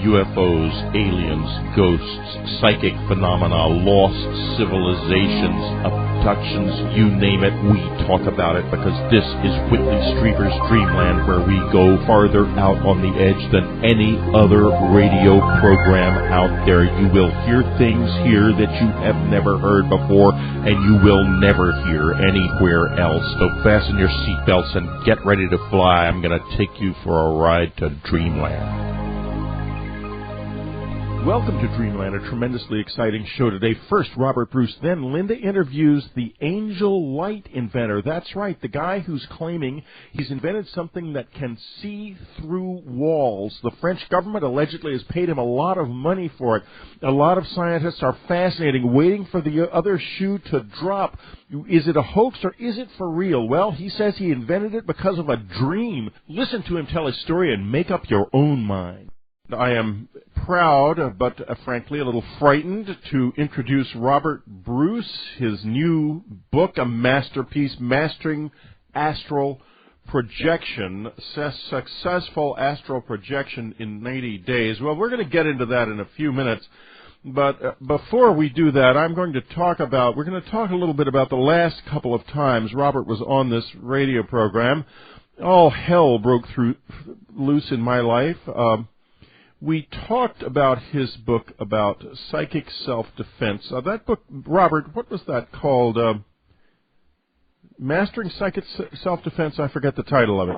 UFOs, aliens, ghosts, psychic phenomena, lost civilizations, abductions, you name it, we talk about it, because this is Whitley Strieber's Dreamland, where we go farther out on the edge than any other radio program out there. You will hear things here that you have never heard before, and you will never hear anywhere else. So fasten your seatbelts and get ready to fly. I'm going to take you for a ride to Dreamland. Welcome to Dreamland, a tremendously exciting show today. First, Robert Bruce, then Linda interviews the angel light inventor. That's right, the guy who's claiming he's invented something that can see through walls. The French government allegedly has paid him a lot of money for it. A lot of scientists are fascinated, waiting for the other shoe to drop. Is it a hoax or is it for real? Well, he says he invented it because of a dream. Listen to him tell his story and make up your own mind. I am proud, but frankly a little frightened, to introduce Robert Bruce, his new book, a masterpiece, Mastering Astral Projection, Successful Astral Projection in 90 Days. Well, we're going to get into that in a few minutes, but before we do that, we're going to talk a little bit about the last couple of times Robert was on this radio program. All hell broke loose in my life. We talked about his book about psychic self-defense. That book, Robert, what was that called? Mastering Psychic Self-Defense? I forget the title of it.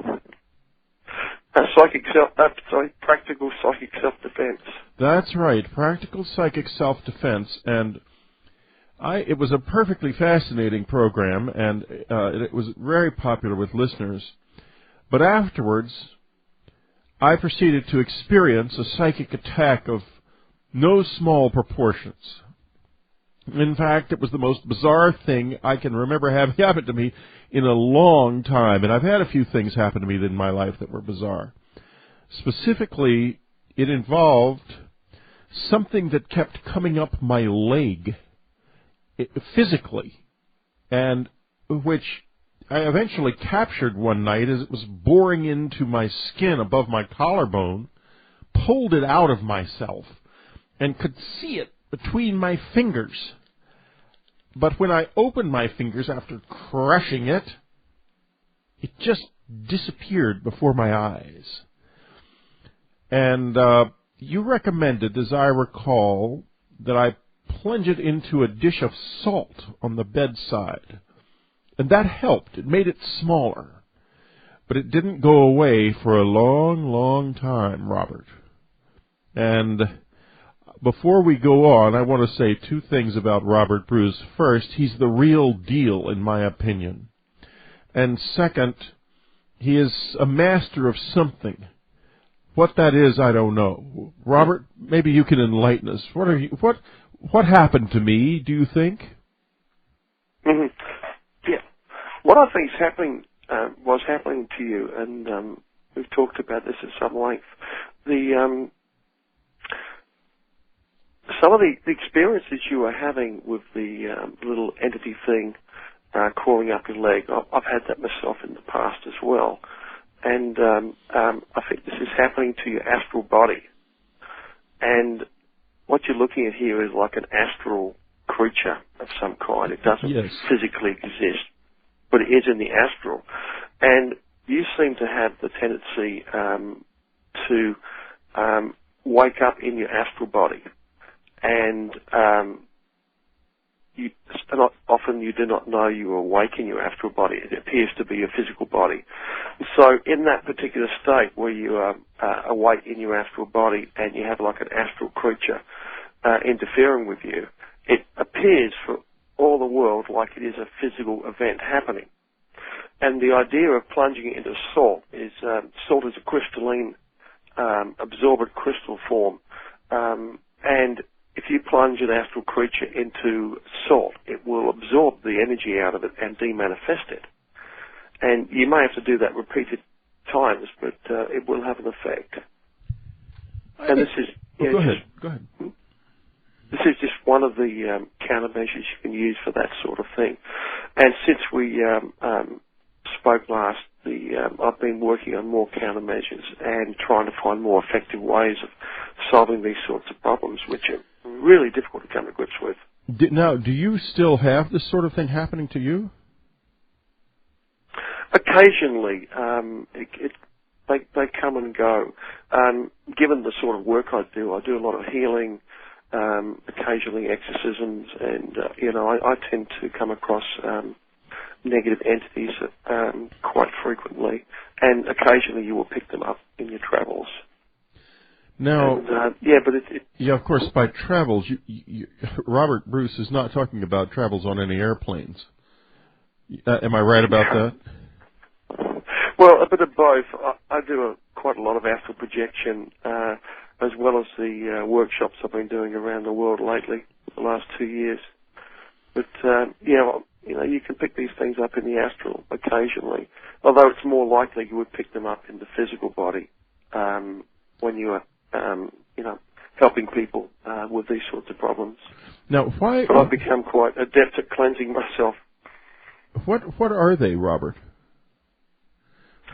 Practical Psychic Self-Defense. That's right, Practical Psychic Self-Defense. And it was a perfectly fascinating program, and it was very popular with listeners. But afterwards, I proceeded to experience a psychic attack of no small proportions. In fact, it was the most bizarre thing I can remember having happened to me in a long time, and I've had a few things happen to me in my life that were bizarre. Specifically, it involved something that kept coming up my leg physically, and which I eventually captured one night as it was boring into my skin above my collarbone, pulled it out of myself, and could see it between my fingers. But when I opened my fingers after crushing it, it just disappeared before my eyes. And you recommended, as I recall, that I plunge it into a dish of salt on the bedside. And that helped. It made it smaller. But it didn't go away for a long, long time, Robert. And before we go on, I want to say two things about Robert Bruce. First, he's the real deal, in my opinion. And second, he is a master of something. What that is, I don't know. Robert, maybe you can enlighten us. What happened to me, do you think? Mm-hmm. Yeah. What I think is was happening to you, and we've talked about this at some length. Some of the experiences you were having with the little entity thing crawling up your leg, I've had that myself in the past as well. And I think this is happening to your astral body. And what you're looking at here is like an astral creature of some kind. It doesn't physically exist, but it is in the astral. And you seem to have the tendency to wake up in your astral body. And often you do not know you are awake in your astral body. It appears to be your physical body. So in that particular state where you are awake in your astral body and you have like an astral creature interfering with you, it appears for all the world like it is a physical event happening. And the idea of plunging it into salt is a crystalline, absorbent crystal form. And if you plunge an astral creature into salt, it will absorb the energy out of it and demanifest it. And you may have to do that repeated times, but it will have an effect. And this is... Go ahead. This is just one of the countermeasures you can use for that sort of thing. And since we spoke last, I've been working on more countermeasures and trying to find more effective ways of solving these sorts of problems, which are really difficult to come to grips with. Now, do you still have this sort of thing happening to you? Occasionally, they come and go. Given the sort of work I do a lot of healing, occasionally exorcisms, and I tend to come across negative entities quite frequently, and occasionally you will pick them up in your travels. Now, and, of course, by travels, Robert Bruce is not talking about travels on any airplanes. Am I right about that? Well, a bit of both. I do quite a lot of astral projection, as well as the workshops I've been doing around the world lately, the last 2 years. But you can pick these things up in the astral occasionally, although it's more likely you would pick them up in the physical body when you are, helping people with these sorts of problems. Now, why? But I've become quite adept at cleansing myself. What are they, Robert?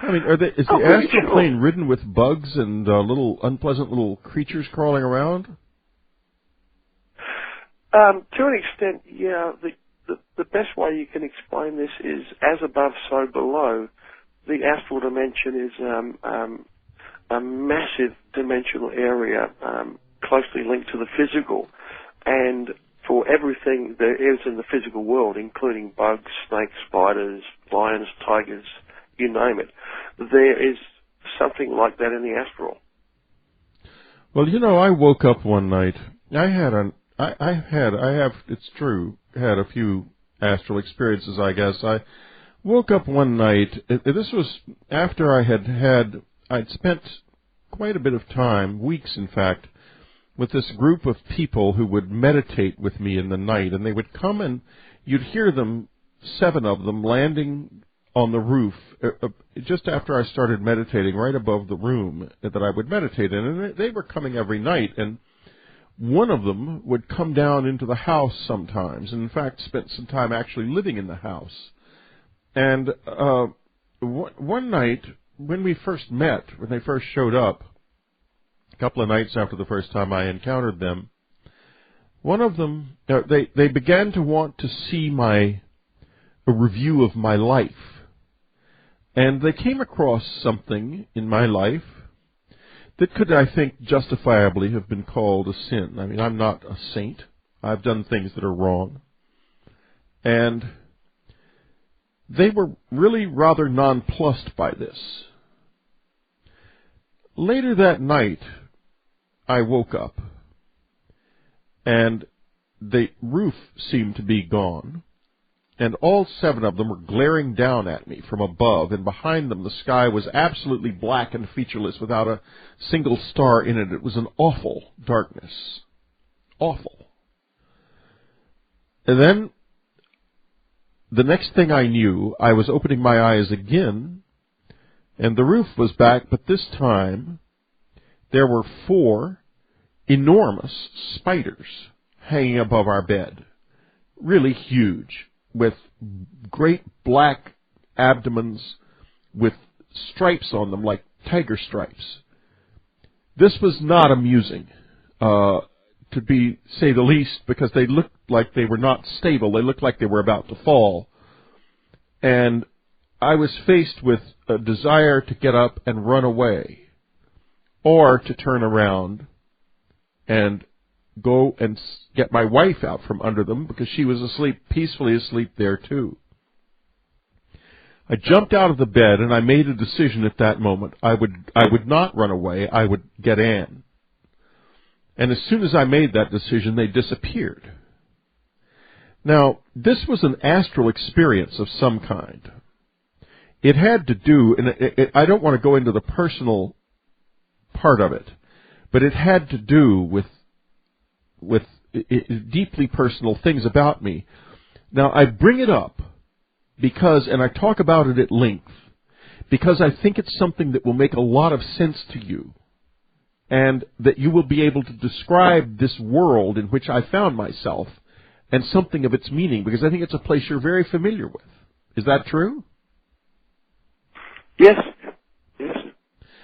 I mean, is the astral plane ridden with bugs and little unpleasant little creatures crawling around? To an extent, yeah. The best way you can explain this is, as above, so below. The astral dimension is a massive dimensional area closely linked to the physical, and for everything there is in the physical world, including bugs, snakes, spiders, lions, tigers, you name it, there is something like that in the astral. Well, I woke up one night. I have, it's true, had a few astral experiences, I guess. I woke up one night. This was after I'd spent quite a bit of time, weeks in fact, with this group of people who would meditate with me in the night, and they would come and you'd hear them, 7 of them, landing on the roof just after I started meditating, right above the room that I would meditate in. And they were coming every night, and one of them would come down into the house sometimes, and in fact spent some time actually living in the house. And one night, when we first met, when they first showed up, a couple of nights after the first time I encountered them, one of them, they began to want to see a review of my life. And they came across something in my life that could, I think, justifiably have been called a sin. I mean, I'm not a saint. I've done things that are wrong. And they were really rather nonplussed by this. Later that night, I woke up, and the roof seemed to be gone. And all 7 of them were glaring down at me from above, and behind them the sky was absolutely black and featureless without a single star in it. It was an awful darkness. Awful. And then, the next thing I knew, I was opening my eyes again, and the roof was back, but this time there were 4 enormous spiders hanging above our bed. Really huge, with great black abdomens with stripes on them like tiger stripes. This was not amusing, to say the least, because they looked like they were not stable. They looked like they were about to fall. And I was faced with a desire to get up and run away, or to turn around and go and get my wife out from under them, because she was asleep, peacefully asleep there too. I jumped out of the bed, and I made a decision at that moment. I would not run away. I would get Anne. And as soon as I made that decision, they disappeared. Now, this was an astral experience of some kind. It had to do, and I don't want to go into the personal part of it, but it had to do with deeply personal things about me. Now, I bring it up because, and I talk about it at length, because I think it's something that will make a lot of sense to you, and that you will be able to describe this world in which I found myself and something of its meaning, because I think it's a place you're very familiar with. Is that true? Yes,